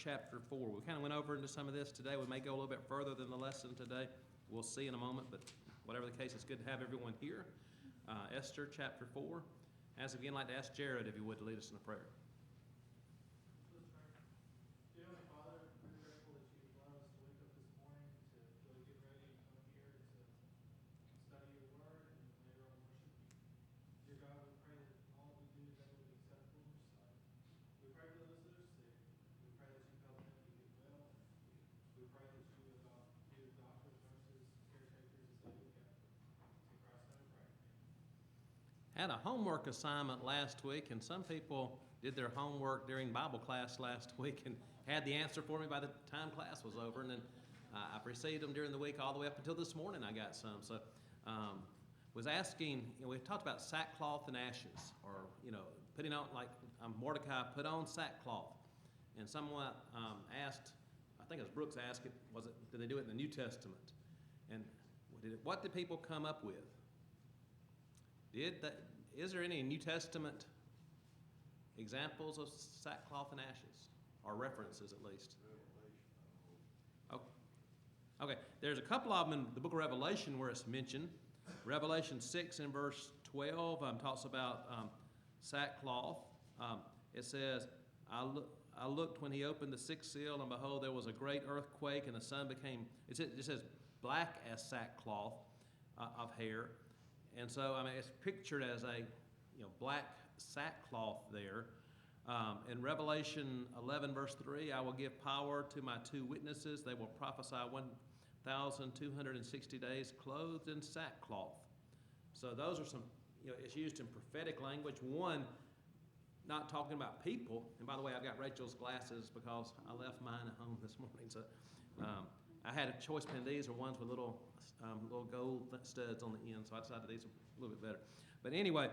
chapter 4. We kind of went over into some of this today. We may go a little bit further than the lesson today. We'll see in a moment, but whatever the case, it's good to have everyone here. Esther chapter 4. As again, I'd like to ask Jared, if he would, to lead us in a prayer. Had a homework assignment last week, and some people did their homework during Bible class last week and had the answer for me by the time class was over. And then I've received them during the week all the way up until this morning. I got some. So was asking, we talked about sackcloth and ashes, or putting on, like Mordecai put on sackcloth. And someone asked, I think it was Brooks asked it, did they do it in the New Testament? And what did people come up with? Is there any New Testament examples of sackcloth and ashes, or references at least? Okay. There's a couple of them in the book of Revelation where it's mentioned. Revelation 6 and verse 12 talks about sackcloth. It says, I looked when he opened the sixth seal, and behold, there was a great earthquake, and the sun became, it says black as sackcloth of hair. And so, it's pictured as a, black sackcloth there. In Revelation 11, verse 3, I will give power to my two witnesses. They will prophesy 1,260 days clothed in sackcloth. So those are some, it's used in prophetic language. One, not talking about people. And by the way, I've got Rachel's glasses because I left mine at home this morning. So I had a choice between these or ones with little gold studs on the end, so I decided these are a little bit better. But anyway,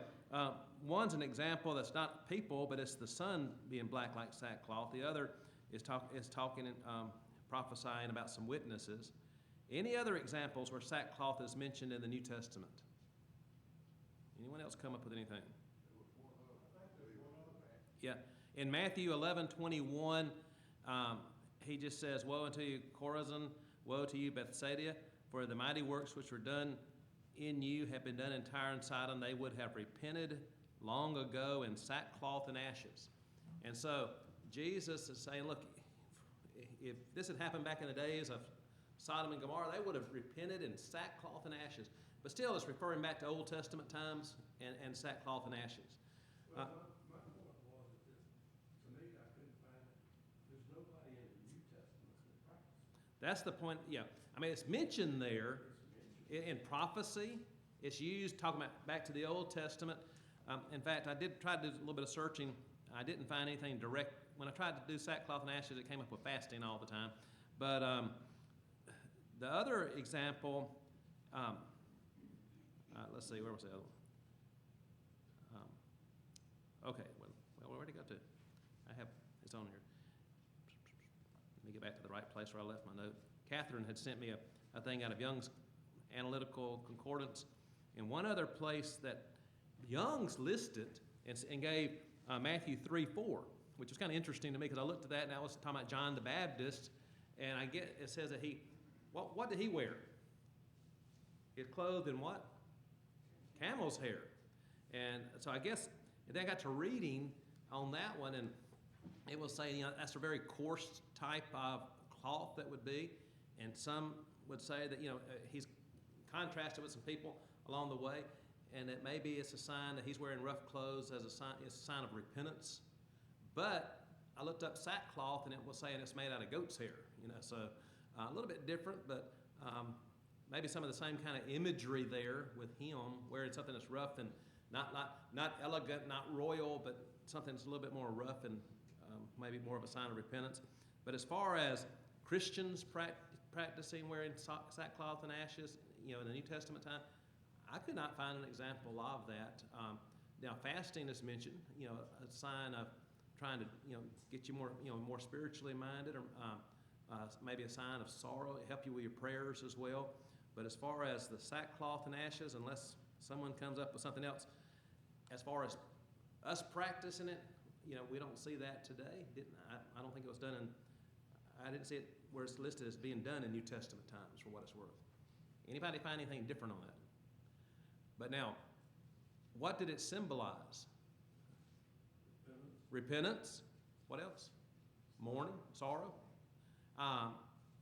one's an example that's not people, but it's the sun being black like sackcloth. The other is talking and prophesying about some witnesses. Any other examples where sackcloth is mentioned in the New Testament? Anyone else come up with anything? Yeah. In Matthew 11:21, he just says, woe unto you, Chorazin, woe to you, Bethsaida, for the mighty works which were done in you have been done in Tyre and Sidon. They would have repented long ago in sackcloth and ashes. And so Jesus is saying, look, if this had happened back in the days of Sodom and Gomorrah, they would have repented in sackcloth and ashes. But still, it's referring back to Old Testament times and sackcloth and ashes. Well, my point was that to me, I couldn't find it. There's nobody in the New Testament that practices. That's the point, yeah. It's mentioned there in prophecy. It's used, talking about back to the Old Testament. In fact, I did try to do a little bit of searching. I didn't find anything direct. When I tried to do sackcloth and ashes, it came up with fasting all the time. But the other example, let's see, where was the other one? Okay, well, where'd it go to? It's on here. Let me get back to the right place where I left my note. Catherine had sent me a thing out of Young's Analytical Concordance, and one other place that Young's listed and gave Matthew 3:4, which was kind of interesting to me because I looked at that and I was talking about John the Baptist, and it says that what did he wear? He's clothed in what? Camel's hair. And so I guess then I got to reading on that one, and it will say, that's a very coarse type of cloth that would be, and some would say that, he's contrasted with some people along the way, and that maybe it's a sign that he's wearing rough clothes as it's a sign of repentance. But I looked up sackcloth, and it was saying it's made out of goat's hair, so a little bit different, but maybe some of the same kind of imagery there with him wearing something that's rough and not elegant, not royal, but something that's a little bit more rough and maybe more of a sign of repentance. But as far as Christians practicing wearing sackcloth and ashes, in the New Testament time, I could not find an example of that. Now, fasting is mentioned, a sign of trying to, get you more spiritually minded, or maybe a sign of sorrow, help you with your prayers as well. But as far as the sackcloth and ashes, unless someone comes up with something else, as far as us practicing it, we don't see that today. I don't think it was done I didn't see it where it's listed as being done in New Testament times, for what it's worth. Anybody find anything different on that? But now, what did it symbolize? Repentance. What else? Mourning, sorrow.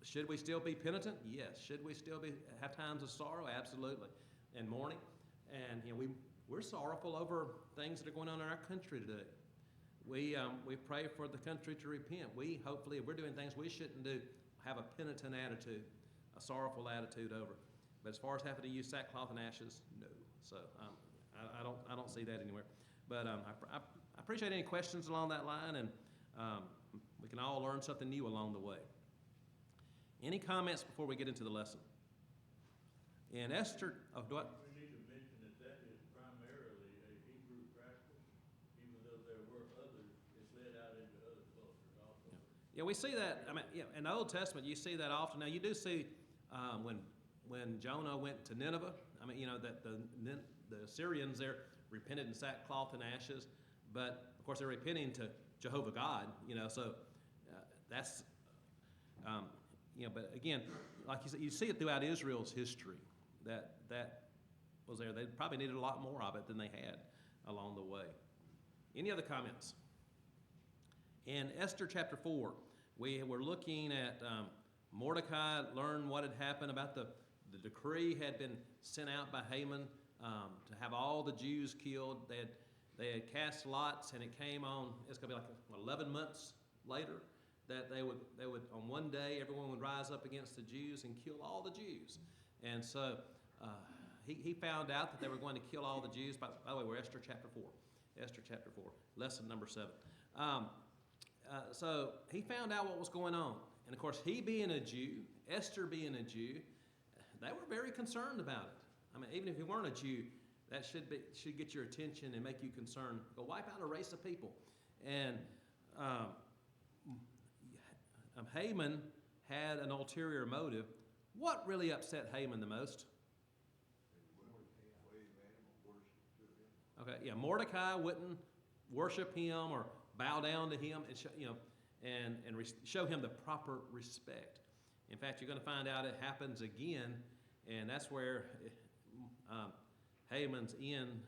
Should we still be penitent? Yes. Should we still have times of sorrow? Absolutely. And mourning. And we're sorrowful over things that are going on in our country today. We pray for the country to repent. We hopefully, if we're doing things we shouldn't do, have a penitent attitude, a sorrowful attitude over. But as far as having to use sackcloth and ashes, no. So I don't see that anywhere. But I appreciate any questions along that line, and we can all learn something new along the way. Any comments before we get into the lesson? In Esther, do what? We need to mention that is primarily a Hebrew practice, even though there were others, it led out into other cultures also. Yeah, we see that. I mean, in the Old Testament, you see that often. Now, you do see when Jonah went to Nineveh. I mean, that the Assyrians there repented in sackcloth and ashes, but of course they're repenting to Jehovah God. So that's. But again, like you said, you see it throughout Israel's history that was there. They probably needed a lot more of it than they had along the way. Any other comments? In Esther chapter 4, we were looking at Mordecai learned what had happened about the decree had been sent out by Haman to have all the Jews killed. They had cast lots, and it came on. It's going to be like 11 months later that they would on one day everyone would rise up against the Jews and kill all the Jews. And so he found out that they were going to kill all the Jews. By the way, we're Esther chapter 4. Esther chapter 4, lesson number 7. So he found out what was going on. And of course, he being a Jew, Esther being a Jew, they were very concerned about it. I mean, even if you weren't a Jew, that should get your attention and make you concerned. Go wipe out a race of people. And Haman had an ulterior motive. What really upset Haman the most? Okay, yeah, Mordecai wouldn't worship him or bow down to him and show him the proper respect. In fact, you're going to find out it happens again, and that's where Haman's end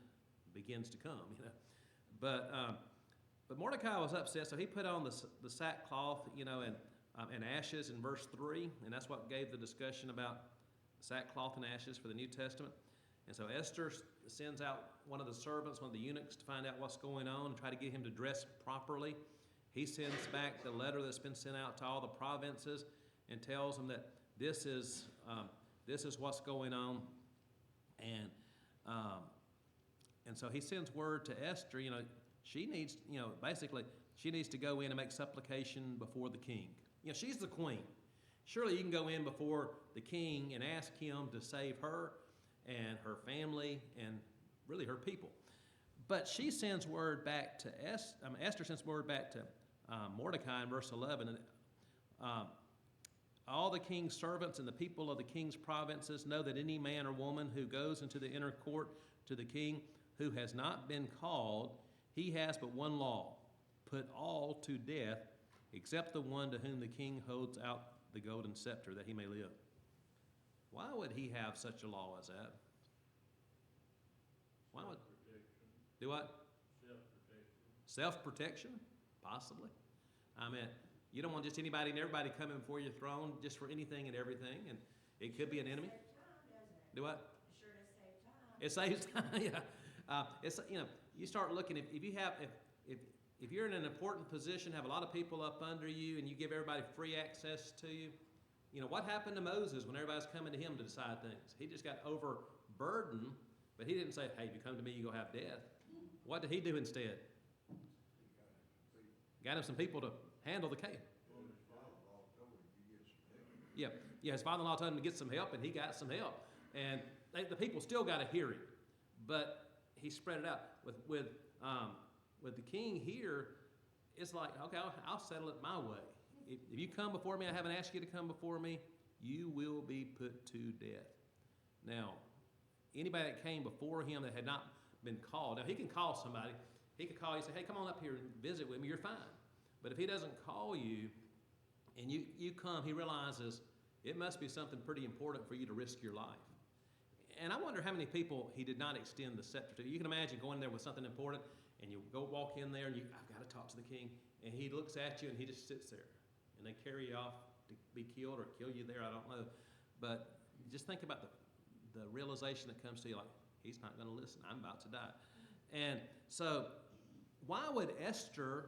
begins to come. But Mordecai was upset, so he put on the sackcloth, and ashes in verse 3, and that's what gave the discussion about sackcloth and ashes for the New Testament. And so Esther sends out one of the servants, one of the eunuchs, to find out what's going on and try to get him to dress properly. He sends back the letter that's been sent out to all the provinces and tells them that this is what's going on. And so he sends word to Esther. She needs, basically, she needs to go in and make supplication before the king. She's the queen. Surely you can go in before the king and ask him to save her and her family and really her people. But she sends word back to Esther sends word back to Mordecai in verse 11. And all the king's servants and the people of the king's provinces know that any man or woman who goes into the inner court to the king who has not been called, he has but one law: put all to death except the one to whom the king holds out the golden scepter, that he may live. Why would he have such a law as that? Why would? Do what? Self-protection? Possibly. I mean, you don't want just anybody and everybody coming before your throne just for anything and everything, and it could be an enemy. Do what? Sure to save time. It saves time. Yeah. It's you start looking if you're in an important position, have a lot of people up under you, and you give everybody free access to you. What happened to Moses when everybody's coming to him to decide things? He just got overburdened, but he didn't say, "Hey, if you come to me, you're gonna have death." What did he do instead? Got him some people to handle the case. Yeah, his father-in-law told him to get some help, and he got some help. And the people still got to hear him, but he spread it out. With the king here, it's like, okay, I'll settle it my way. If you come before me, I haven't asked you to come before me, you will be put to death. Now, anybody that came before him that had not been called, now he can call somebody. He could call you and say, "Hey, come on up here and visit with me, you're fine." But if he doesn't call you and you come, he realizes it must be something pretty important for you to risk your life. And I wonder how many people he did not extend the scepter to. You can imagine going there with something important, and you go walk in there, and I've got to talk to the king, and he looks at you, and he just sits there, and they carry you off to be killed or kill you there, I don't know. But just think about the realization that comes to you, like, he's not going to listen. I'm about to die. And so why would Esther,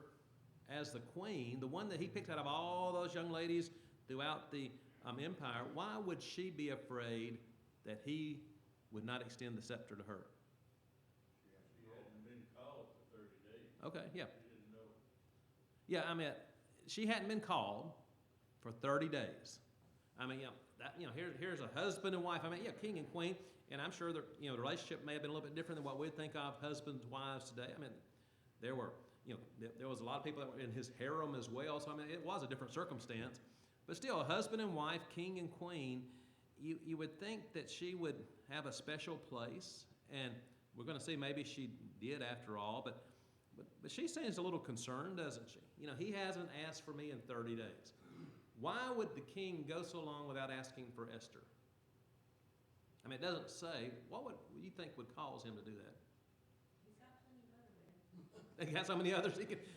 as the queen, the one that he picked out of all those young ladies throughout the empire, why would she be afraid that he would not extend the scepter to her? She hadn't been called for 30 days. Okay, yeah. She didn't know. Yeah, I mean, she hadn't been called for 30 days. I mean, here's a husband and wife. I mean, yeah, king and queen, and I'm sure the relationship may have been a little bit different than what we'd think of husbands, wives today. I mean, there was a lot of people that were in his harem as well. So I mean, it was a different circumstance, but still, a husband and wife, king and queen. You would think that she would have a special place, and we're going to see maybe she did after all, but she seems a little concerned, doesn't she? He hasn't asked for me in 30 days. Why would the king go so long without asking for Esther? I mean, it doesn't say. What would you think would cause him to do that? He's got plenty of other women. He got so many others.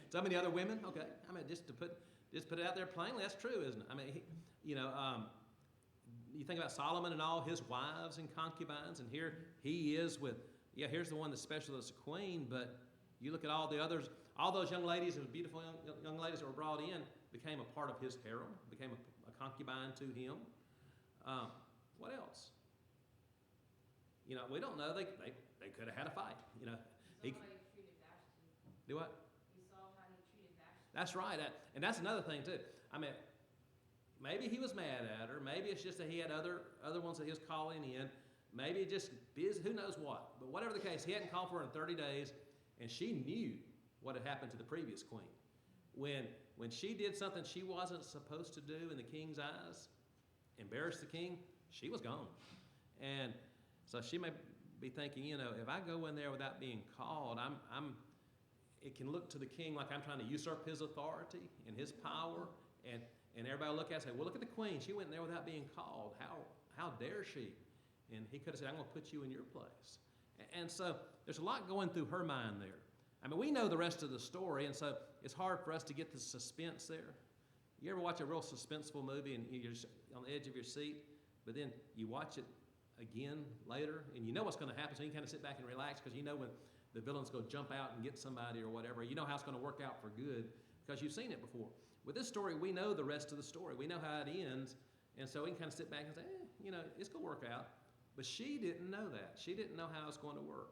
So many other women. Okay. I mean, just put it out there plainly. That's true, isn't it? I mean, you think about Solomon and all his wives and concubines, and here he is with. Yeah, here's the one that's special as a queen, but you look at all the others. All those young ladies and beautiful young ladies that were brought in became a part of his harem, became a concubine to him. What else? We don't know. They could have had a fight. You saw how he treated Vashti. Do what? You saw how he treated Vashti. That's right. And that's another thing, too. I mean, maybe he was mad at her. Maybe it's just that he had other ones that he was calling in. Maybe just busy, who knows what. But whatever the case, he hadn't called for her in 30 days, and she knew what had happened to the previous queen. When she did something she wasn't supposed to do in the king's eyes, embarrassed the king, she was gone. And so she may be thinking, if I go in there without being called, it can look to the king like I'm trying to usurp his authority and his power, and everybody will look at it and say, well, look at the queen. She went in there without being called. How dare she? And he could have said, I'm going to put you in your place. And so there's a lot going through her mind there. I mean, we know the rest of the story, and so it's hard for us to get the suspense there. You ever watch a real suspenseful movie and you're just on the edge of your seat, but then you watch it again later, and you know what's going to happen, so you can kind of sit back and relax because you know when the villain's going to jump out and get somebody or whatever. You know how it's going to work out for good because you've seen it before. With this story, we know the rest of the story. We know how it ends, and so we can kind of sit back and say, it's going to work out. But she didn't know that. She didn't know how it's going to work.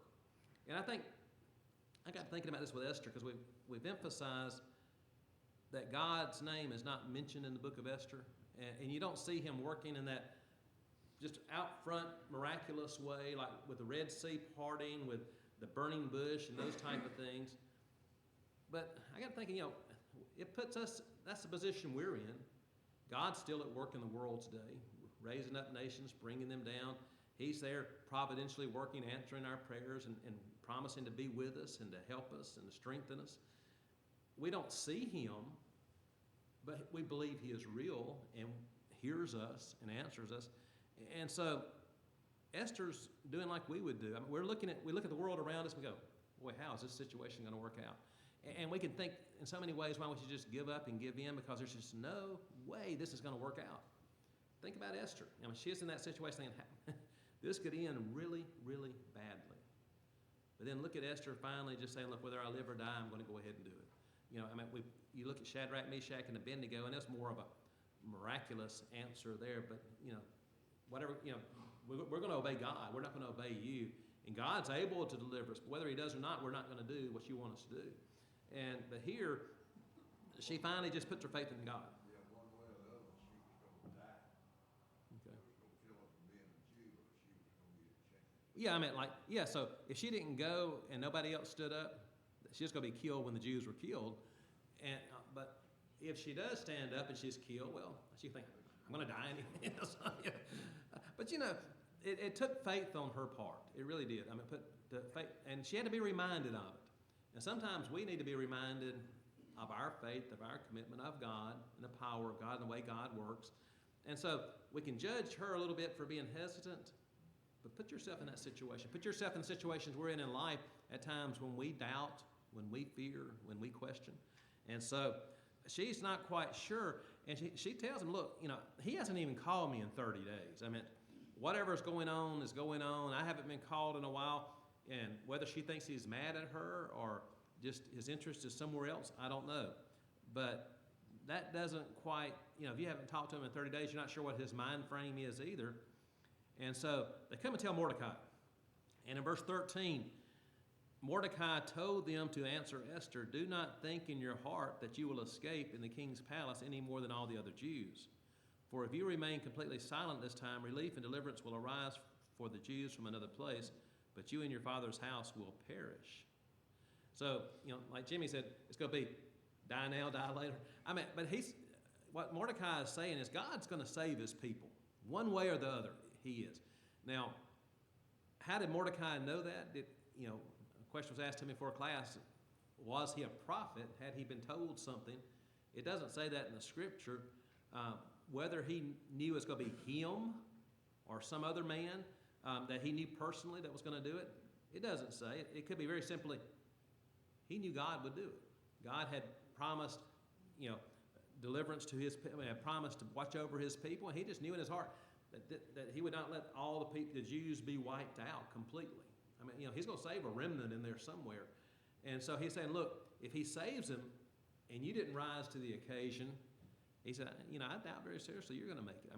And I got thinking about this with Esther because we've emphasized that God's name is not mentioned in the book of Esther, and you don't see him working in that just out front miraculous way, like with the Red Sea parting, with the burning bush and those type of things. But I got thinking, it puts us, that's the position we're in. God's still at work in the world today, raising up nations, bringing them down. He's there providentially working, answering our prayers, and promising to be with us and to help us and to strengthen us. We don't see him, but we believe he is real and hears us and answers us. And so Esther's doing like we would do. I mean, we look at the world around us and we go, boy, how is this situation going to work out? And we can think in so many ways, why don't you just give up and give in because there's just no way this is going to work out. Think about Esther. I mean, she's in that situation thinking, this could end really, really badly. But then look at Esther finally just saying, look, whether I live or die, I'm going to go ahead and do it. You look at Shadrach, Meshach, and Abednego, and that's more of a miraculous answer there. But, whatever, we're going to obey God. We're not going to obey you. And God's able to deliver us. But whether he does or not, we're not going to do what you want us to do. But here, she finally just puts her faith in God. Yeah, one way or the other, she was going to die. Okay. It was going to kill her for being a Jew, or she was going to get a chance. Yeah, so if she didn't go and nobody else stood up, she was going to be killed when the Jews were killed. But if she does stand up and she's killed, well, she thinks, I'm going to die anyway. But it took faith on her part. It really did. I mean, put the faith, and she had to be reminded of it. And sometimes we need to be reminded of our faith, of our commitment of God, and the power of God, and the way God works. And so we can judge her a little bit for being hesitant, but put yourself in that situation. Put yourself in situations we're in life at times when we doubt, when we fear, when we question. And so she's not quite sure. And she tells him, look, he hasn't even called me in 30 days. I mean, whatever's going on is going on. I haven't been called in a while. And whether she thinks he's mad at her or just his interest is somewhere else, I don't know. But that doesn't quite, if you haven't talked to him in 30 days, you're not sure what his mind frame is either. And so they come and tell Mordecai. And in verse 13, Mordecai told them to answer Esther, "Do not think in your heart that you will escape in the king's palace any more than all the other Jews. For if you remain completely silent this time, relief and deliverance will arise for the Jews from another place, but you and your father's house will perish." So, like Jimmy said, it's going to be die now, die later. But what Mordecai is saying is God's going to save his people. One way or the other, he is. Now, how did Mordecai know that? A question was asked to me for a class. Was he a prophet? Had he been told something? It doesn't say that in the scripture. Whether he knew it was going to be him or some other man that he knew personally that was going to do it, it doesn't say. It could be very simply, he knew God would do it. God had promised, deliverance to his people, had promised to watch over his people, and he just knew in his heart that he would not let all the Jews be wiped out completely. He's going to save a remnant in there somewhere. And so he's saying, look, if he saves them and you didn't rise to the occasion, he said, I doubt very seriously you're going to make it.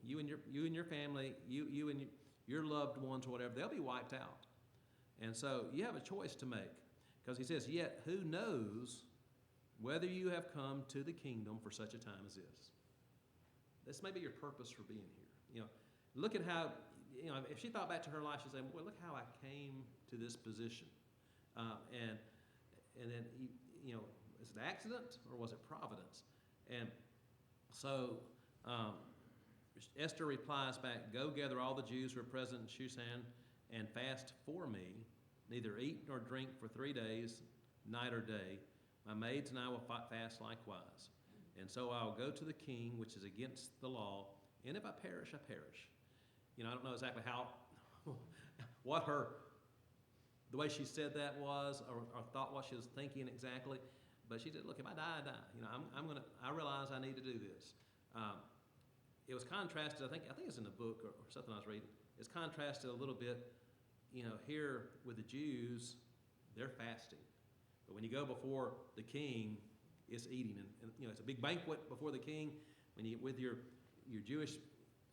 You and your family, you and your loved ones or whatever, they'll be wiped out. And so you have a choice to make. Because he says, yet who knows whether you have come to the kingdom for such a time as this. This may be your purpose for being here. Look at how, if she thought back to her life, she'd say, well, look how I came to this position. And then, is it accident or was it providence? And so Esther replies back, "Go gather all the Jews who are present in Shushan and fast for me. Neither eat nor drink for 3 days, night or day. My maids and I will fast likewise. And so I will go to the king, which is against the law. And if I perish, I perish." I don't know exactly how, the way she said that was, or thought what she was thinking exactly. But she said, look, if I die, I die. I realize I need to do this. It was contrasted, I think it's in the book or something I was reading. It's contrasted a little bit, here with the Jews, they're fasting. But when you go before the king, it's eating. And it's a big banquet before the king. With your Jewish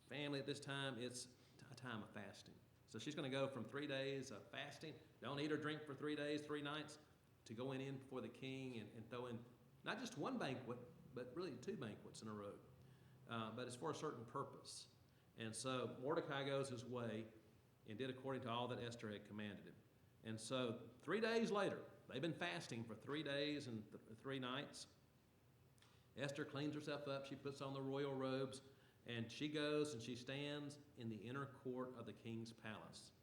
family at this time, it's a time of fasting. So she's going to go from 3 days of fasting, don't eat or drink for 3 days, 3 nights, to going in before the king and throw in not just one banquet, but really 2 banquets in a row. But it's for a certain purpose. And so Mordecai goes his way and did according to all that Esther had commanded him. And so 3 days later, they've been fasting for 3 days and 3 nights. Esther cleans herself up. She puts on the royal robes, and she goes and she stands in the inner court of the king's palace,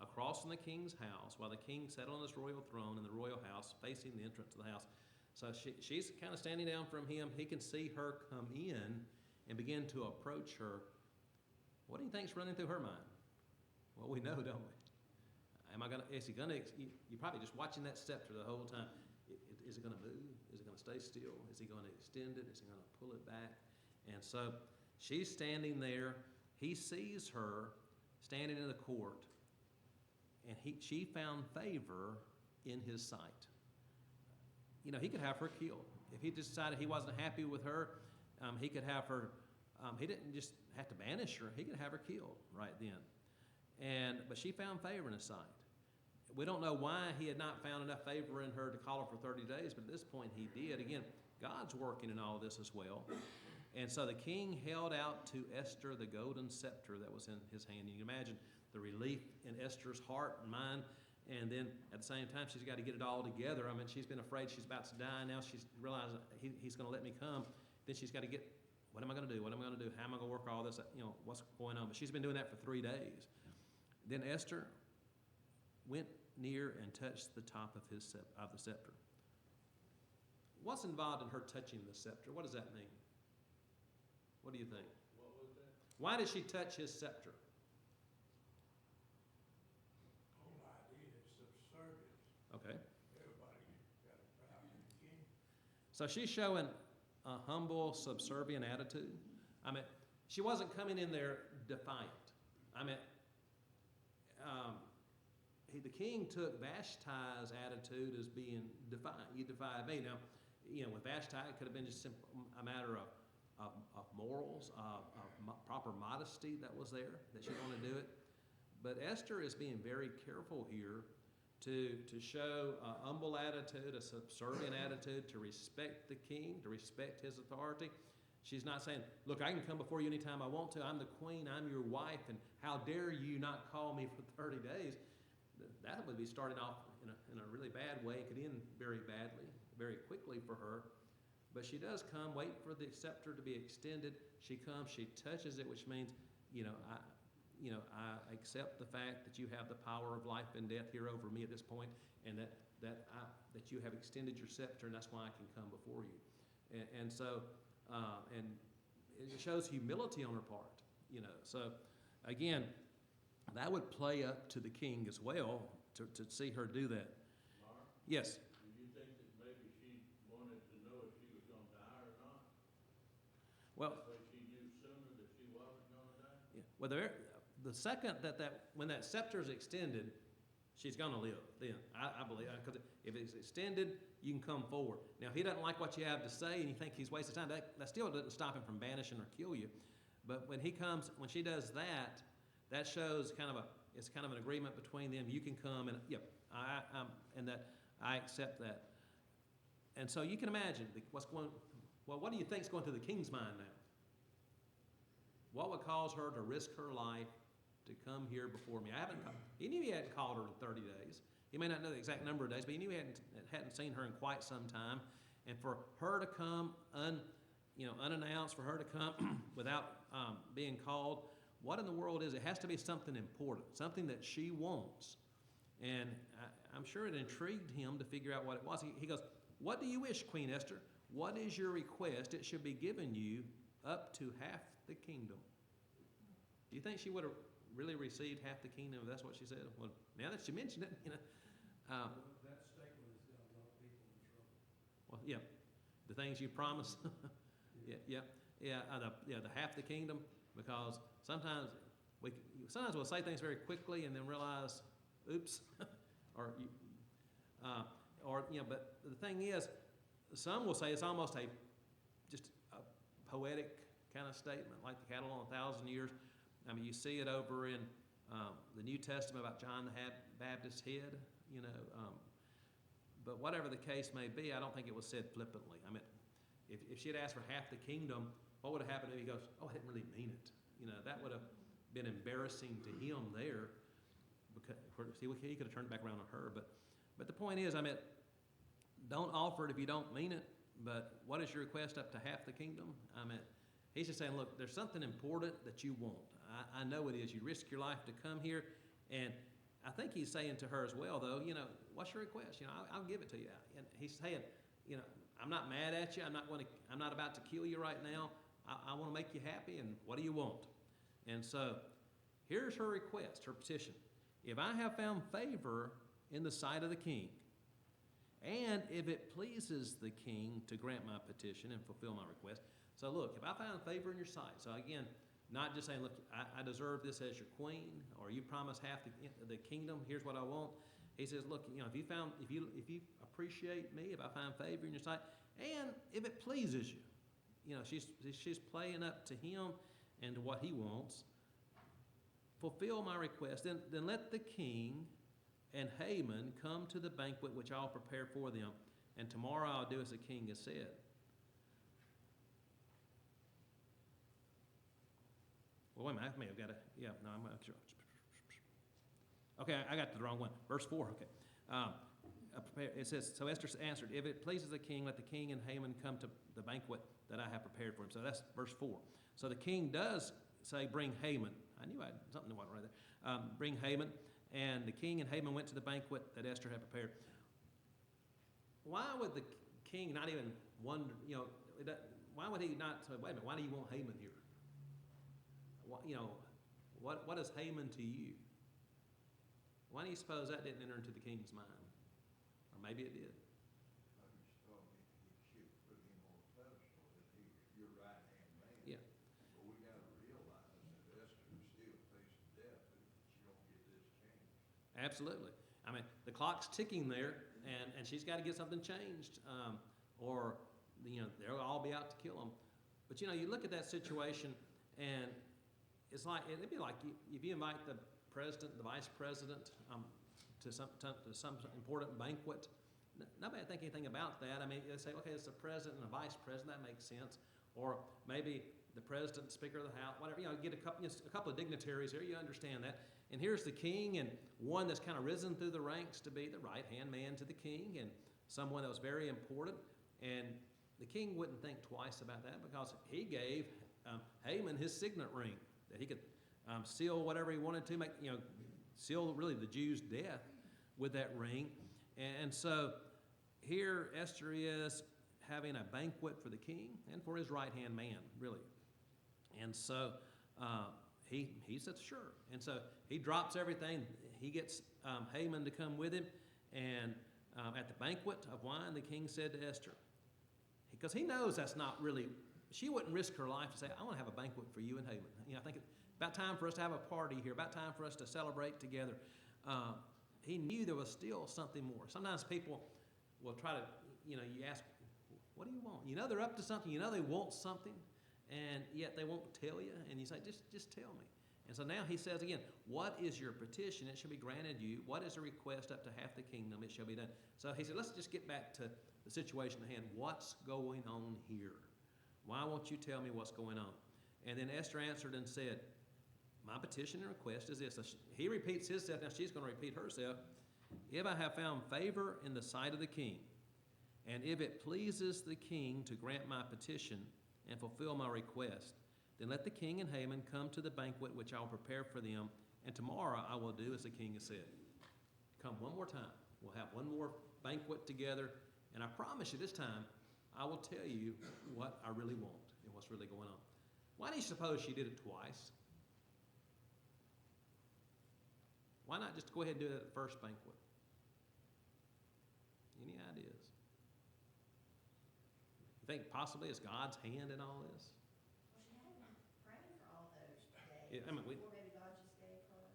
across from the king's house, while the king sat on his royal throne in the royal house, facing the entrance to the house. So she's kind of standing down from him. He can see her come in and begin to approach her. What do you think's running through her mind? Well, we know, don't we? You're probably just watching that scepter the whole time. Is it going to move? Is it going to stay still? Is he going to extend it? Is he going to pull it back? And so she's standing there. He sees her standing in the court, and she found favor in his sight. He could have her killed. If he decided he wasn't happy with her, he could have her, he didn't just have to banish her, he could have her killed right then. But she found favor in his sight. We don't know why he had not found enough favor in her to call her for 30 days, but at this point he did. Again, God's working in all of this as well. And so the king held out to Esther the golden scepter that was in his hand. You can imagine the relief in Esther's heart and mind. And then at the same time, she's got to get it all together. She's been afraid she's about to die. Now she's realized he's going to let me come. Then she's got to get, what am I going to do? What am I going to do? How am I going to work all this? What's going on? But she's been doing that for 3 days. Then Esther went near and touched the top of the scepter. what's involved in her touching the scepter? What does that mean? What do you think? What was that? Why did she touch his scepter? Whole idea is subservience. Okay. Everybody got to bow to the king. So she's showing a humble, subservient attitude. I mean, she wasn't coming in there defiant. I mean, the king took Vashti's attitude as being defiant. You defied me. Now, with Vashti, it could have been just a matter of morals, of proper modesty that was there, that she wanted to do it. But Esther is being very careful here to show a humble attitude, a subservient attitude, to respect the king, to respect his authority. She's not saying, look, I can come before you anytime I want to. I'm the queen. I'm your wife. And how dare you not call me for 30 days? That would be starting off in a really bad way. It could end very badly, very quickly for her. But she does come, wait for the scepter to be extended. She comes, she touches it, which means, I accept the fact that you have the power of life and death here over me at this point, and that you have extended your scepter, and that's why I can come before you. And so it shows humility on her part, So again, that would play up to the king as well to see her do that. Mark, Yes. do you think that maybe she wanted to know if she was gonna die or not? Well, But she knew sooner that she wasn't gonna die? yeah. Well, the second when that scepter is extended, she's going to live then, I believe. Because if it's extended, you can come forward. Now, if he doesn't like what you have to say and you think he's wasting time, that still doesn't stop him from banishing or kill you. But when she does that, that shows it's kind of an agreement between them. You can come and, and that I accept that. And so you can imagine what do you think is going through the king's mind now? What would cause her to risk her life to come here before me? He knew he hadn't called her in 30 days. He may not know the exact number of days, but he knew he hadn't seen her in quite some time. And for her to come unannounced, for her to come without being called, what in the world is it? It has to be something important, something that she wants. And I'm sure it intrigued him to figure out what it was. He goes, what do you wish, Queen Esther? What is your request? It should be given you up to half the kingdom. Do you think she would have really received half the kingdom if that's what she said? Well, now that she mentioned it, That statement has got a lot of people in trouble. well, yeah, the things you promise. The half the kingdom, because sometimes we'll say things very quickly and then realize, oops, but the thing is, some will say it's almost just a poetic kind of statement, like the cattle on 1,000 years. I mean, you see it over in the New Testament about John the Baptist's head, but whatever the case may be, I don't think it was said flippantly. I mean, if she had asked for half the kingdom, what would have happened if he goes, oh, I didn't really mean it? That would have been embarrassing to him there. Because he could have turned it back around on her. But the point is, don't offer it if you don't mean it. But what is your request up to half the kingdom? He's just saying, look, there's something important that you want. I know it is. You risk your life to come here. And I think he's saying to her as well, though, what's your request? I'll give it to you. And he's saying, I'm not mad at you. I'm not about to kill you right now. I want to make you happy. And what do you want? And so here's her request, her petition. If I have found favor in the sight of the king, and if it pleases the king to grant my petition and fulfill my request. So look, if I found favor in your sight, so again, not just saying, look, I deserve this as your queen, or you promised half the kingdom, here's what I want. He says, look, if you appreciate me, if I find favor in your sight, and if it pleases you, she's playing up to him and to what he wants. Fulfill my request, then let the king and Haman come to the banquet which I'll prepare for them, and tomorrow I'll do as the king has said. Well, wait a minute, I may have got I'm not sure. Okay, I got the wrong one. Verse 4, okay. It says, so Esther answered, if it pleases the king, let the king and Haman come to the banquet that I have prepared for him. So that's verse 4. So the king does say, bring Haman. I knew something wasn't right there. Bring Haman. And the king and Haman went to the banquet that Esther had prepared. Why would the king not even wonder, why would he not say, wait a minute, why do you want Haman here? What is Haman to you? Why do you suppose that didn't enter into the king's mind? Or maybe it did. I just thought he should put him on a pedestal, that he's your right-hand man. Yeah. But we gotta realize that Esther is still facing death if she don't get this changed. Absolutely. I mean, the clock's ticking there, and she's got to get something changed, or they'll all be out to kill him. But you look at that situation, and it's like it'd be like if you invite the president, the vice president, to some important banquet. Nobody think anything about that. I mean, they say, okay, it's a president and a vice president. That makes sense. Or maybe the president, speaker of the house, whatever. Get a couple of dignitaries here. You understand that. And here's the king, and one that's kind of risen through the ranks to be the right-hand man to the king, and someone that was very important. And the king wouldn't think twice about that because he gave Haman his signet ring that he could seal whatever he wanted to, seal really the Jews' death with that ring. And so here Esther is having a banquet for the king and for his right-hand man, really. And so he said, sure. And so he drops everything. He gets Haman to come with him. And at the banquet of wine, the king said to Esther, because he knows that's not really, she wouldn't risk her life to say, I want to have a banquet for you and Haman. I think it's about time for us to have a party here, about time for us to celebrate together. He knew there was still something more. Sometimes people will try to, you ask, what do you want? They're up to something. They want something, and yet they won't tell you. And you say, just tell me. And so now he says again, what is your petition? It shall be granted you. What is a request up to half the kingdom? It shall be done. So he said, let's just get back to the situation at hand. What's going on here? Why won't you tell me what's going on? And then Esther answered and said, my petition and request is this. So he repeats himself. Now she's going to repeat herself. If I have found favor in the sight of the king, and if it pleases the king to grant my petition and fulfill my request, then let the king and Haman come to the banquet which I will prepare for them, and tomorrow I will do as the king has said. Come one more time. We'll have one more banquet together, and I promise you this time, I will tell you what I really want and what's really going on. Why do you suppose she did it twice? Why not just go ahead and do it at the first banquet? Any ideas? You think possibly it's God's hand in all this? Well, she hadn't been praying for all those days. Yeah, I mean, before maybe God just gave her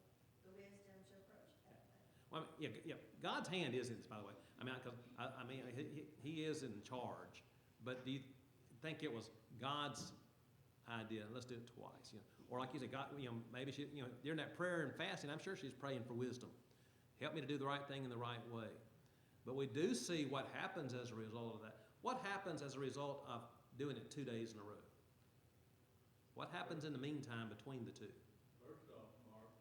the wisdom to approach that way. Well, yeah. God's hand is in this, by the way. He is in charge. But do you think it was God's idea? Let's do it twice. Or like you said, God, maybe she, during that prayer and fasting, I'm sure she's praying for wisdom. Help me to do the right thing in the right way. But we do see what happens as a result of that. What happens as a result of doing it 2 days in a row? What happens in the meantime between the two? First off, Mark,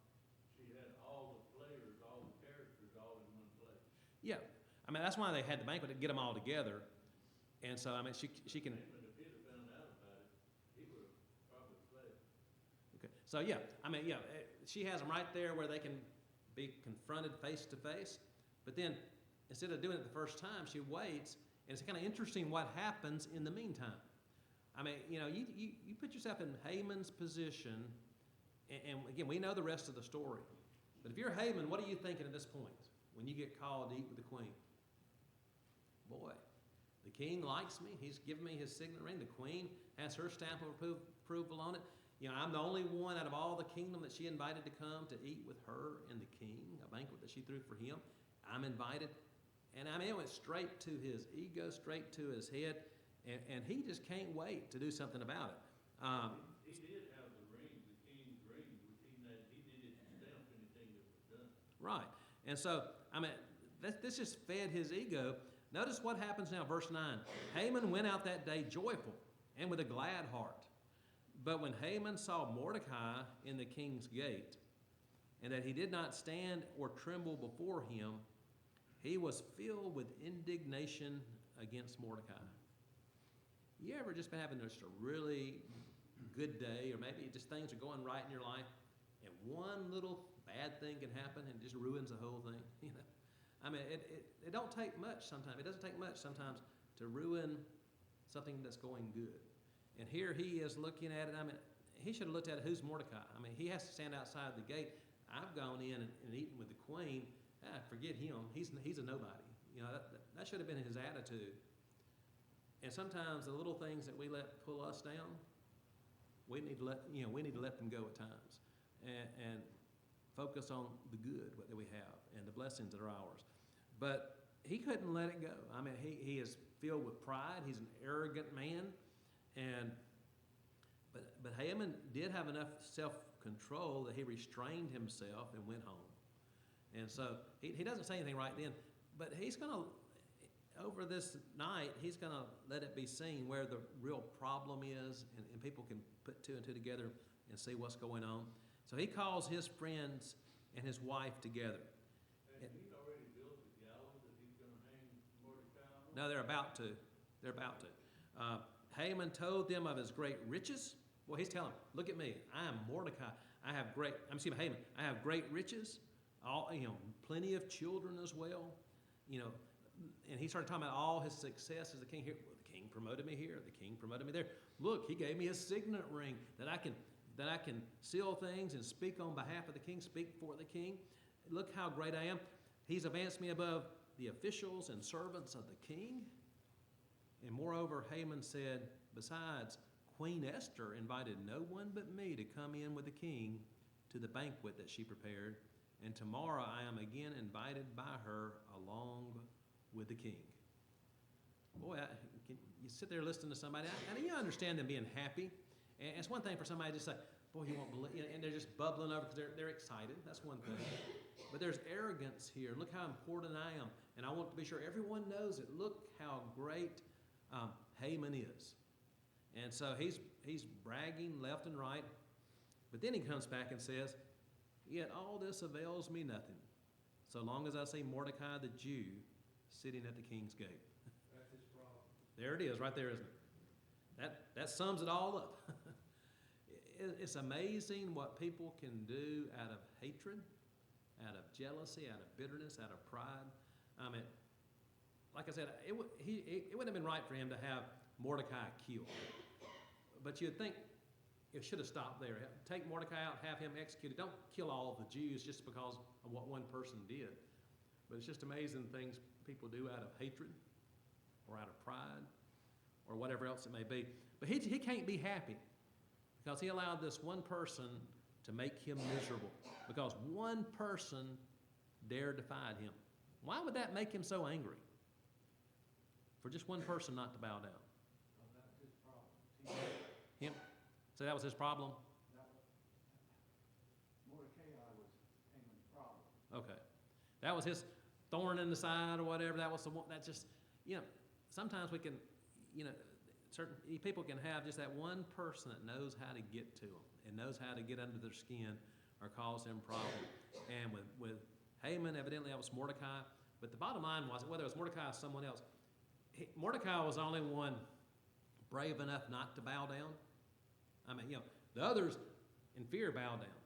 she had all the players, all the characters, all in one place. Yeah. That's why they had the banquet to get them all together. And so, she can... Haman, if he'd have found out about it, he would have probably fled. Okay. So, she has them right there where they can be confronted face to face. But then, instead of doing it the first time, she waits. And it's kind of interesting what happens in the meantime. You put yourself in Haman's position, and again, we know the rest of the story. But if you're Haman, what are you thinking at this point when you get called to eat with the queen? Boy, the king likes me. He's given me his signet ring. The queen has her stamp of approval on it. I'm the only one out of all the kingdom that she invited to come to eat with her and the king, a banquet that she threw for him. I'm invited. And it went straight to his ego, straight to his head, and he just can't wait to do something about it. He did have the ring, the king's ring, which he didn't stamp anything that was done. Right. And so, this just fed his ego. Notice what happens now, verse 9. Haman went out that day joyful and with a glad heart. But when Haman saw Mordecai in the king's gate, and that he did not stand or tremble before him, he was filled with indignation against Mordecai. You ever just been having just a really good day, or maybe just things are going right in your life, and one little bad thing can happen and it just ruins the whole thing? It don't take much sometimes. It doesn't take much sometimes to ruin something that's going good. And here he is looking at it. I mean, he should have looked at it, who's Mordecai? I mean, he has to stand outside the gate. I've gone in and eaten with the queen. Forget him. He's a nobody. You know, that should have been his attitude. And sometimes the little things that we let pull us down, we need to let them go at times, and focus on the good that we have and the blessings that are ours. But he couldn't let it go. I mean, he is filled with pride. He's an arrogant man, but Haman did have enough self-control that he restrained himself and went home. And so he doesn't say anything right then, but he's going to, over this night, he's going to let it be seen where the real problem is, and people can put two and two together and see what's going on. So he calls his friends and his wife together. And he's already built the gallows that he's gonna hang Mordecai on? No, they're about to. They're about to. Haman told them of his great riches. Well, he's telling them, look at me. I am Mordecai. I have Haman. I have great riches. Plenty of children as well. And he started talking about all his success as the king here. Well, the king promoted me here. The king promoted me there. Look, he gave me a signet ring that I can seal things and speak on behalf of the king, speak for the king. Look how great I am. He's advanced me above the officials and servants of the king. And moreover, Haman said, besides, Queen Esther invited no one but me to come in with the king to the banquet that she prepared. And tomorrow I am again invited by her along with the king. Boy, you sit there listening to somebody, and you understand them being happy. And it's one thing for somebody to say, boy, you won't believe, and they're just bubbling over because they're excited. That's one thing. But there's arrogance here. Look how important I am. And I want to be sure everyone knows it. Look how great Haman is. And so he's bragging left and right. But then he comes back and says, yet all this avails me nothing, so long as I see Mordecai the Jew sitting at the king's gate. That's his problem. There it is, right there, isn't it? That sums it all up. It's amazing what people can do out of hatred, out of jealousy, out of bitterness, out of pride. I mean, like I said, it wouldn't have been right for him to have Mordecai killed. But you'd think it should have stopped there. Take Mordecai out, have him executed. Don't kill all of the Jews just because of what one person did. But it's just amazing things people do out of hatred or out of pride or whatever else it may be. But he can't be happy because he allowed this one person to make him miserable, because one person dared defied him. Why would that make him so angry? For just one person not to bow down. Well, that's his problem. Him? So that was his problem? Mordecai was Haman's problem. Okay. That was his thorn in the side or whatever. That was the one, that just, sometimes we can, certain people can have just that one person that knows how to get to them and knows how to get under their skin or cause them problems. And with Haman, evidently that was Mordecai. But the bottom line was, whether it was Mordecai or someone else, Mordecai was the only one brave enough not to bow down. I mean, the others in fear bow down.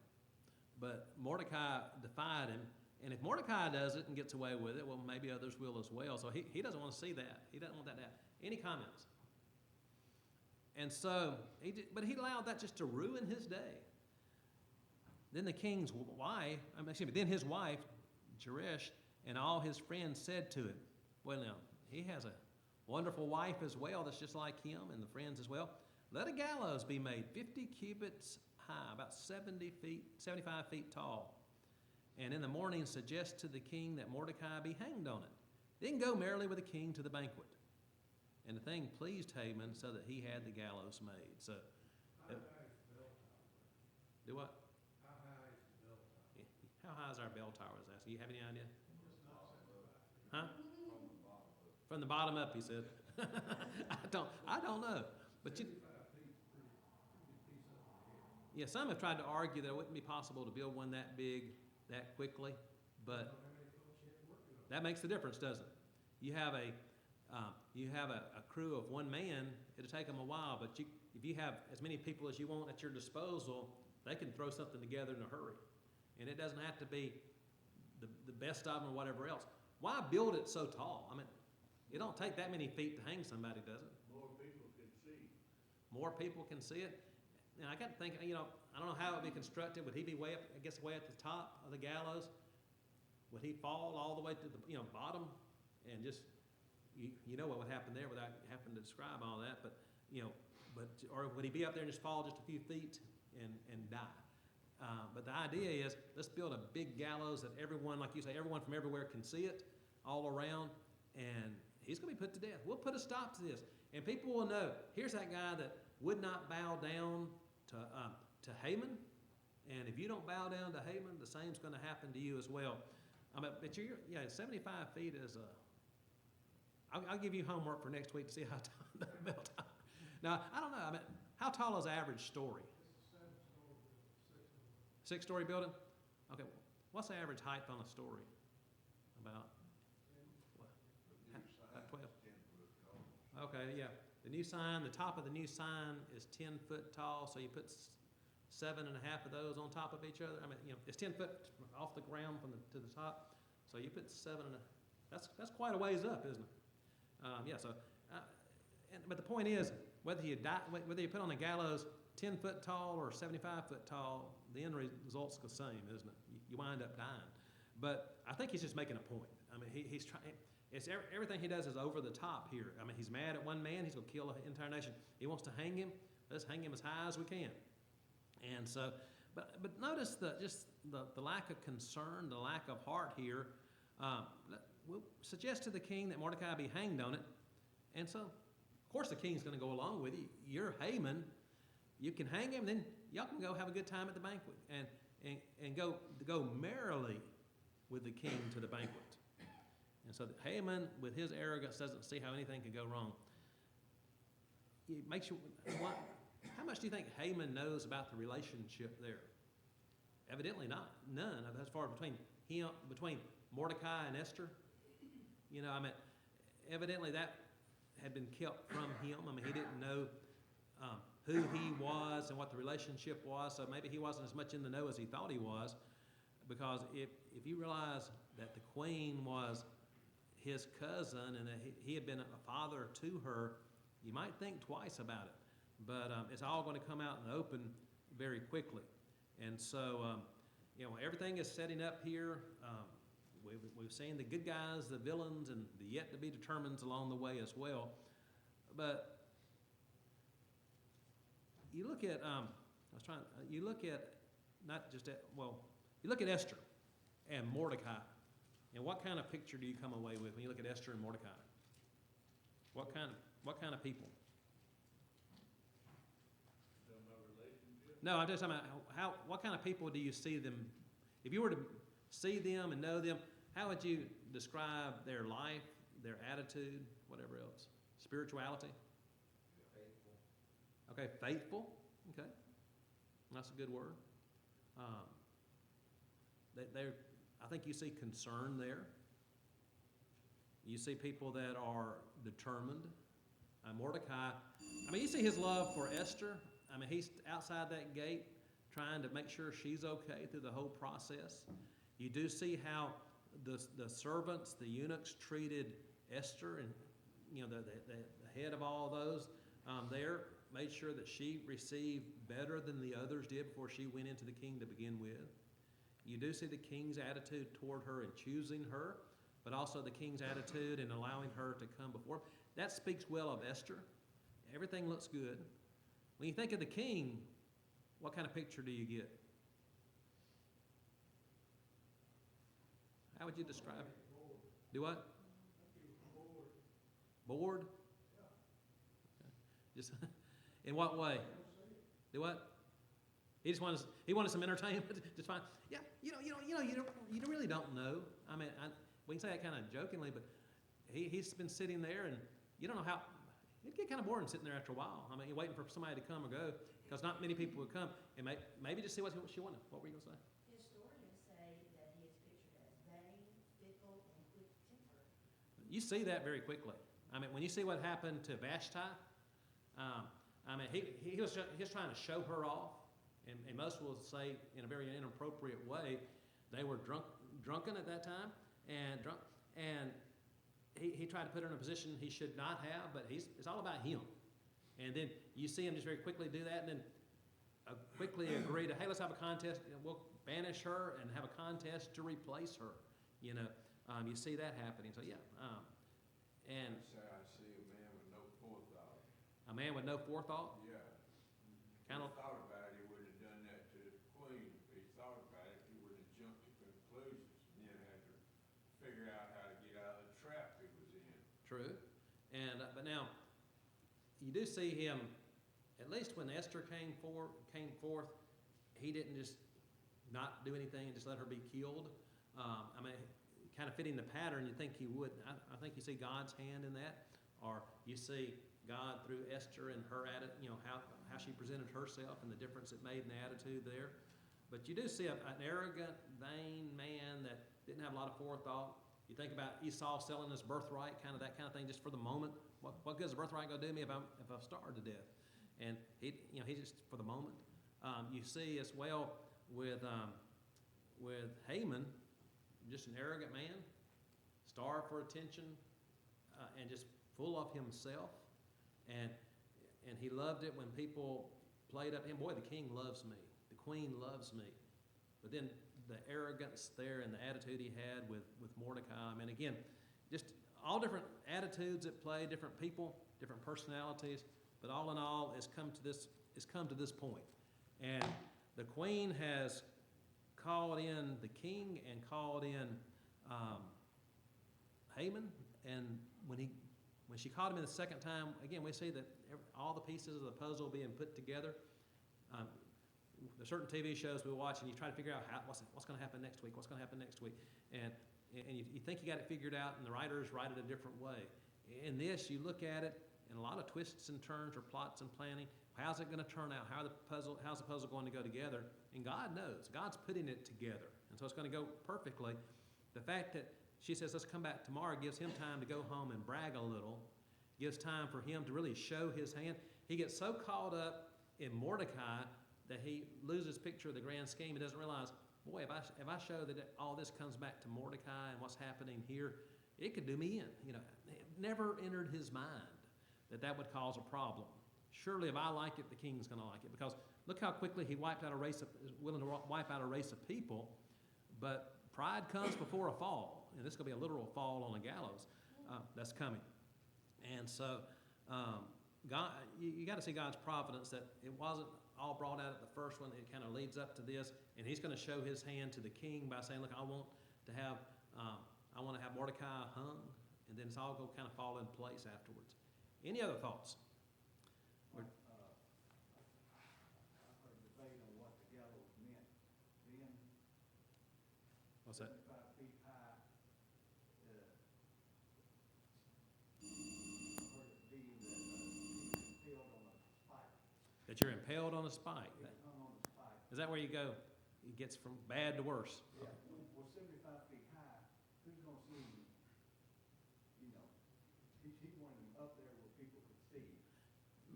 But Mordecai defied him. And if Mordecai does it and gets away with it, well, maybe others will as well. So he doesn't want to see that. He doesn't want that to happen. Any comments? And so, but he allowed that just to ruin his day. Then the king's wife, then his wife, Zeresh, and all his friends said to him, well, now, he has a wonderful wife as well that's just like him, and the friends as well. Let a gallows be made 50 cubits high, about 75 feet tall. And in the morning suggest to the king that Mordecai be hanged on it. Then go merrily with the king to the banquet. And the thing pleased Haman so that he had the gallows made. So, How high is the bell tower? do what? How high is the bell tower? How high is our bell tower? Is that? Do you have any idea? Huh? From the bottom up, he said. I don't know. But 75 feet, pretty piece up in the air. yeah, some have tried to argue that it wouldn't be possible to build one that big that quickly, but How many folks you have working on it? that makes the difference, doesn't it? You have a crew of one man, it'll take them a while, but if you have as many people as you want at your disposal, they can throw something together in a hurry. And it doesn't have to be the best of them or whatever else. Why build it so tall? I mean, It don't take that many feet to hang somebody, does it? More people can see. More people can see it. And I got to think, I don't know how it would be constructed. Would he be way up, I guess, way at the top of the gallows? Would he fall all the way to the, bottom? And just, you know what would happen there without having to describe all that, or would he be up there and just fall just a few feet and die? But the idea is, let's build a big gallows that everyone, like you say, everyone from everywhere can see it all around, and he's going to be put to death. We'll put a stop to this, and people will know, here's that guy that would not bow down to Haman, and if you don't bow down to Haman, the same's going to happen to you as well. But 75 feet is I'll give you homework for next week to see how tall the bell tower. Now, I don't know. How tall is average story? It's a 7-story, 6-story. 6-story building? Okay. What's the average height on a story? About what? The new sign About 12. is 10 foot tall. Okay, yeah. The new sign, the top of the new sign is 10 foot tall, so you put 7.5 of those on top of each other. It's 10 foot off the ground to the top, so you put 7.5. That's quite a ways up, isn't it? But the point is, whether you put on a gallows 10 foot tall or 75 foot tall, the end result's the same, isn't it? You wind up dying. But I think he's just making a point. He's trying. It's everything he does is over the top here. He's mad at one man. He's going to kill an entire nation. He wants to hang him. Let's hang him as high as we can. And so, but notice the lack of concern, the lack of heart here. We'll suggest to the king that Mordecai be hanged on it. And so, of course, the king's going to go along with you. You're Haman. You can hang him, then y'all can go have a good time at the banquet and go merrily with the king to the banquet. And so Haman, with his arrogance, doesn't see how anything could go wrong. It makes you, how much do you think Haman knows about the relationship there? Evidently not. None, as far as between Mordecai and Esther. Evidently that had been kept from him. He didn't know who he was and what the relationship was, so maybe he wasn't as much in the know as he thought he was, because if you realize that the queen was his cousin and that he had been a father to her, you might think twice about it. But it's all going to come out in the open very quickly. And so, everything is setting up here. We've seen the good guys, the villains, and the yet-to-be-determineds along the way as well. But you look at, you look at Esther and Mordecai, and what kind of picture do you come away with when you look at Esther and Mordecai? What kind of people? No, I'm just talking about what kind of people do you see them? If you were to see them and know them, how would you describe their life, their attitude, whatever else? Spirituality? Faithful. Okay, faithful. Okay, that's a good word. I think you see concern there. You see people that are determined. Mordecai, you see his love for Esther. He's outside that gate trying to make sure she's okay through the whole process. You do see how the servants, the eunuchs, treated Esther, and the head of all those there made sure that she received better than the others did before she went into the king to begin with. You do see the king's attitude toward her in choosing her, but also the king's attitude in allowing her to come before him. That speaks well of Esther. Everything looks good. When you think of the king, what kind of picture do you get? How would you describe it? Do what? Bored? Okay. Just in what way? Do what? He wanted some entertainment. Just fine. Yeah, you really don't know. We can say that kind of jokingly, but he's been sitting there, and you don't know how. It'd get kind of boring sitting there after a while. You're waiting for somebody to come or go, because not many people would come, and maybe just see what she wanted. What were you going to say? Historians say that he is pictured as vain, fickle, and quick-tempered. You see that very quickly. When you see what happened to Vashti, he was trying to show her off, and most will say in a very inappropriate way. They were drunken at that time, and he tried to put her in a position he should not have, but it's all about him. And then you see him just very quickly do that, and then quickly agree to, hey, let's have a contest. We'll banish her and have a contest to replace her. You know, you see that happening. So yeah, and Say I see a man with no forethought. a man with no forethought. Yeah. Kind If of- he thought about it, he wouldn't have done that to the queen. If he thought about it, he wouldn't have jumped to conclusions and then had to figure out how to get out of the trap he was in. True. And but now you do see him, at least when Esther came forth, he didn't just not do anything and just let her be killed. I mean, kind of fitting the pattern you think he would. I think you see God's hand in that, or you see God through Esther and her how she presented herself and the difference it made in the attitude there. But you do see an arrogant, vain man that didn't have a lot of forethought. You think about Esau selling his birthright, that kind of thing, just for the moment. What good is the birthright going to do me if I'm starved to death? And he just for the moment. You see as well with Haman, just an arrogant man, starved for attention, and just full of himself. And he loved it when people played up him. Boy, the king loves me. The queen loves me. But then the arrogance there and the attitude he had with Mordecai. I mean, again, just all different attitudes at play, different people, different personalities. But all in all, it's come to this point. And the queen has called in the king and called in Haman. And when she called him in the second time, again, we see that all the pieces of the puzzle being put together. There's certain TV shows we watch, and you try to figure out what's going to happen next week, what's going to happen next week. And you think you got it figured out, and the writers write it a different way. In this, you look at it, and a lot of twists and turns or plots and planning. How's it going to turn out? How's the puzzle going to go together? And God knows. God's putting it together. And so it's going to go perfectly. The fact that she says, let's come back tomorrow, gives him time to go home and brag a little, gives time for him to really show his hand. He gets so caught up in Mordecai that he loses picture of the grand scheme. He doesn't realize, boy, if I show that all this comes back to Mordecai and what's happening here, it could do me in. It never entered his mind that would cause a problem. Surely if I like it, the king's going to like it. Because look how quickly he is willing to wipe out a race of people. But pride comes before a fall. And this is going to be a literal fall on a gallows that's coming. And so God, you got to see God's providence that it wasn't all brought out at the first one. It kind of leads up to this. And he's going to show his hand to the king by saying, look, I want to have Mordecai hung. And then it's all going to kind of fall in place afterwards. Any other thoughts? I heard a debate on what the gallows meant. Being What's that? 75 feet high, heard it being impaled on a spike. That you're impaled on a spike. It hung on a spike. Is that where you go? It gets from bad to worse. Yeah, well, 75 feet high, who's gonna see him? He wanted him up there where people could see him.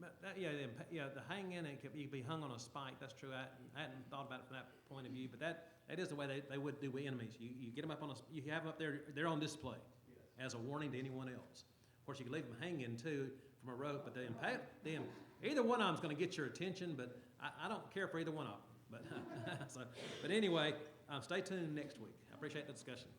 But the hanging, you could be hung on a spike. That's true. I hadn't thought about it from that point of view, but that is the way they would do with enemies. You get them up you have them up there, they're on display as a warning to anyone else. Of course, you can leave them hanging too from a rope, but either one of them's going to get your attention, but I don't care for either one of them. But anyway, stay tuned next week. I appreciate the discussion.